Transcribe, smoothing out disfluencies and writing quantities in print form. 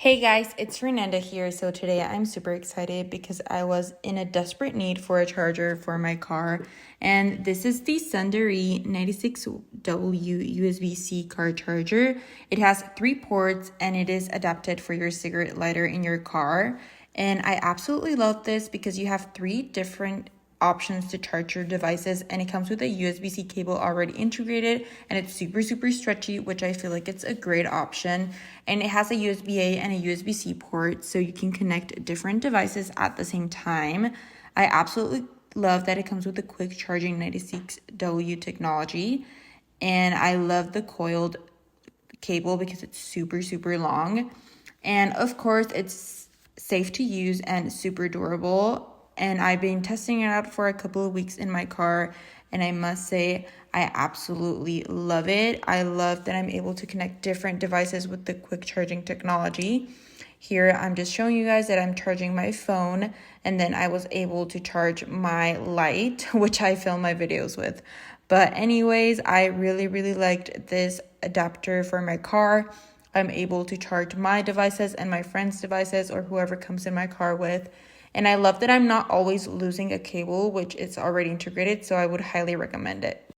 Hey guys, it's Fernanda here. So today I'm super excited because I was in a desperate need for a charger for my car. And this is the Sundaree 96W USB-C car charger. It has 3 ports and it is adapted for your cigarette lighter in your car. And I absolutely love this because you have 3 different options to charge your devices, and it comes with a USB-C cable already integrated, and it's super stretchy, which I feel like it's a great option. And it has a USB-A and a USB-C port, so you can connect different devices at the same time. I absolutely love that it comes with the quick charging 96W technology, and I love the coiled cable because it's super long, and of course it's safe to use and super durable. And I've been testing it out for a couple of weeks in my car, and I must say I absolutely love it. I love that I'm able to connect different devices with the quick charging technology. Here I'm just showing you guys that I'm charging my phone, and then I was able to charge my light, which I film my videos with. But anyways, I really liked this adapter for my car. I'm able to charge my devices and my friends' devices or whoever comes in my car with. And I love that I'm not always losing a cable, which is already integrated, so I would highly recommend it.